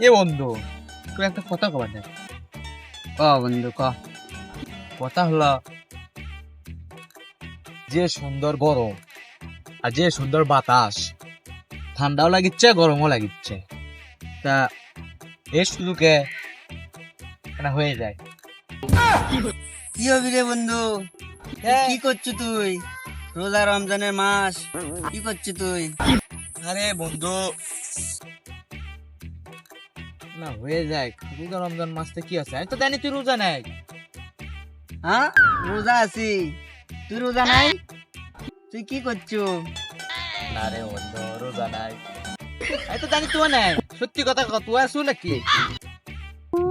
এ বন্ধু, তুই একটা কথা কবার না। বন্ধু ক। কথা হলো, যে সুন্দর গরম আর যে সুন্দর বাতাস, ঠান্ডাও লাগিচ্ছে গরমও লাগিচ্ছে, তা এর সুযোগে মানে হয়ে যায়। কি হবি রে বন্ধু? কি করছো তুই? রোজা রমজানের মাস, কি করছো তুই? আরে বন্ধু, না হয়ে যায়। রোজা রমজান মাসে কি আছে? আমি তো জানি তুই রোজা নাই। হ্যাঁ, রোজা আছি। তুই রোজা নাই? তুই কি করছো? না রে বন্ধু, রোজা নাই। আমি তো জানি তুই নাই। সত্যি কথা কর, তুই আসু নাকি?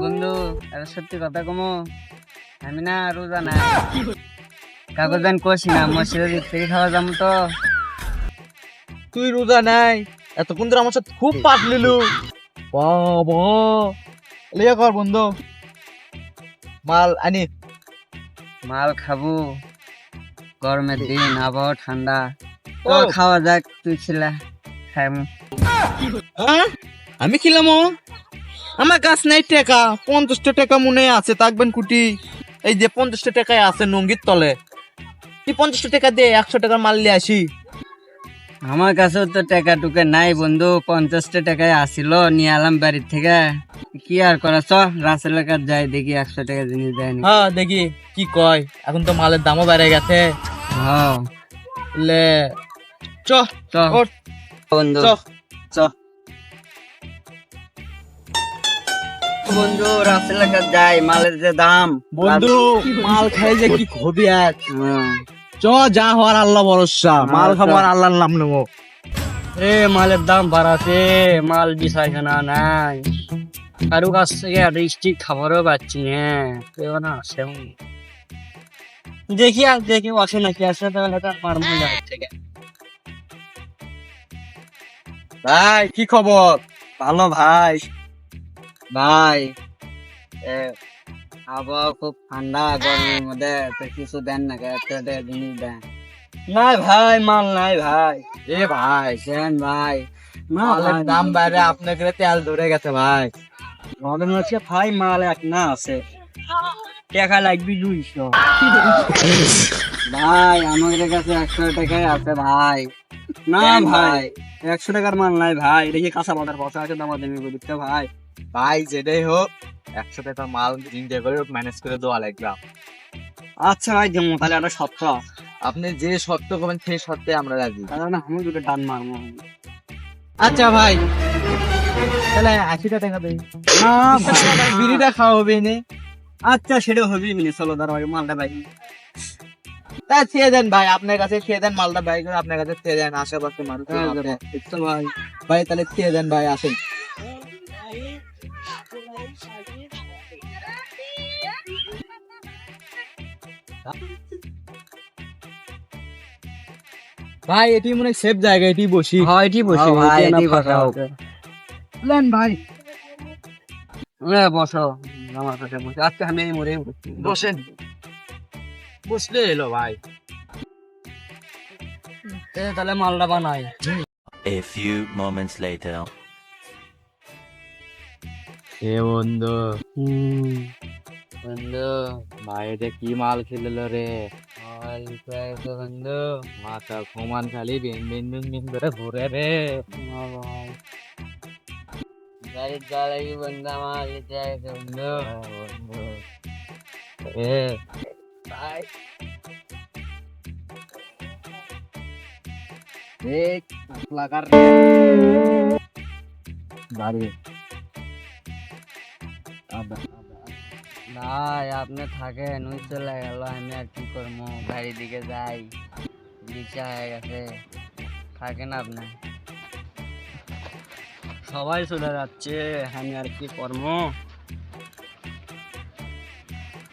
বন্ধু, আরে সত্যি কথা কমো, আমি না রোজা নাই। কাগজ দান করছি না, মসজিদের দিক থেকে খাওয়া যাবো তো। তুই রোজা নাই, এতক্ষণ ধরে আমার সাথে খুব পাট লিলু। বাবা, লিয়া কর বন্ধু, মাল আনি। মাল খাবো, গরমের দিন, আবহাওয়া ঠান্ডা। ও খাওয়া যাক, তুই ছিলা খাইমু। হ্যাঁ, আমি খেলাম। আমার কাছ নাই টাকা, 50 টাকা মনে আছে থাকবেন কুটি। এই যে 50 টাকায় আছে নঙ্গির তলে। তুই 50 টাকা দে, 100 টাকার মাল নিয়ে আসি। আমার কাছেও তো টাকা টুকা নাই বন্ধু, 50 টাকায় আসিল, নিয়ে আলাম বাড়ির থেকে। কি আর করা, চ রাস্তা এলাকার যাই, দেখি 100 টাকা জিনিস দেয়নি। হ্যাঁ দেখি কি কয়, এখন তো মালের দামও বেড়ে গেছে। হ্যাঁ লে চ চ ওঠ, বন্ধু, চ। চ বন্ধু, রাস্তা এলাকার যাই, মালের যে দাম। বন্ধু, মাল খাই যে কি হবি এক। হ্যাঁ। চ, যা হওয়ার আল্লাহ ভরসা, মাল আচ্ছা। খাবো আর আল্লাহর নাম নেবো। এ মালের দাম বাড়াতে মাল বিছাইখানা নাই, কারো কাছ থেকে স্টিক খাবারও পাচ্ছি। হ্যাঁ, কেউ না আসে। দেখি আর দেখি আসে নাকি, আসে তাহলে তার পারবো না থেকে। ভাই কি খবর? ভালো ভাই। ভাই, এ আবহাওয়া খুব ঠান্ডা, গরমের মধ্যে তো কিছু দেন না, একটা জিনিস দেন। নাই ভাই, মাল নাই ভাই। এ ভাই, দেন ভাই। মালের দাম বাইরে, আপনাকে তেল ধরে গেছে ভাই। আমাদের হচ্ছে ভাই, মাল এক না আছে, টাকা লাগবে 200। ভাই আমাদের কাছে 100 টাকাই আছে ভাই। না ভাই, 100 টাকার মাল নাই ভাই, দেখি কাঁচা বাজার বসা আছে, দামা দামি করতে ভাই। ভাই যেটাই হোক, 100 টাকার মাল চিন্তা করে ম্যানেজ করে দেওয়া লাগবে। আচ্ছা ভাই, যেমন তাহলে একটা সপ্তাহ, আপনি যে শর্ত করবেন সেই শর্তে আমরা রাজি। তাহলে আমি দুটো টান মারবো। আচ্ছা ভাই, তাহলে 80 টাকা দেই। না ভাই, বিড়িটা খাওয়া হবে নে। আচ্ছা সেটা হবেই মিলে, চলো দাঁড়া মালটা ভাই। তা খেয়ে দেন ভাই, আপনার কাছে খেয়ে দেন মালটা, ভাই করে আপনার কাছে খেয়ে দেন, আশেপাশে মানুষ ভাই ভাই তাহলে খেয়ে দেন ভাই, আসেন। ভাই এটি মনে হয় সেফ জায়গা, এটি বসি। হ্যাঁ, এটি বসে ভাই, এটি বসাও। লেন ভাই, বসো আমার কাছে বসে। আজকে আমি এই মরে বসেন। বসলে এলো ভাই। তাহলে মালটা বানাই। A few moments later. এ বন্ধু, বন্ধু, ভাই এটা কি মাল খেললো রে? মাল পেয়েছো বন্ধু? মাথা ঘুমান খালি বিন বিন বিন বিন করে ঘুরে রে। গাড়ির জ্বালাই বন্ধু, আমার পেয়েছো বন্ধু। বন্ধু এ ভাই দেখ লাগার বাড়ি। ভাই আপনি থাকেন, ওই চলে গেল, আমি আর কি করবো, বাড়ির দিকে যাই, ইচ্ছা হয়ে গেছে। থাকেন আপনি, সবাই চলে যাচ্ছে, আমি আর কি করবো।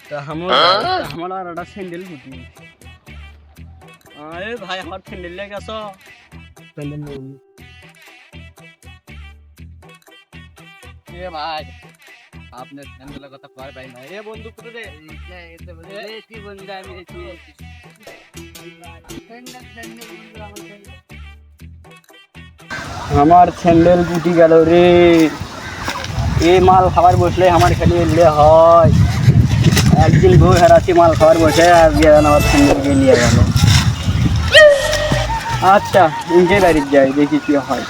তা আমার আর একটা স্যান্ডেল ফুটি। আরে ভাই, আমার স্যান্ডেল লেগে গেছো। এ ভাই, আপনার স্যান্ডেলের কথা কয় ভাই না। এ বন্ধু কোথা রে? কি বন্ধু, আমি আমার স্যান্ডেল ফুটি গেল রে। এই মাল খাবার বসলে আমার খালি এলে হয়, একদিন বউ হারাচ্ছি মাল খাবার বসে আর বিয়ে আমার সঙ্গে গিয়ে নিয়ে গেল। আচ্ছা ইনকে বাড়ির যাই, দেখি কি হয়।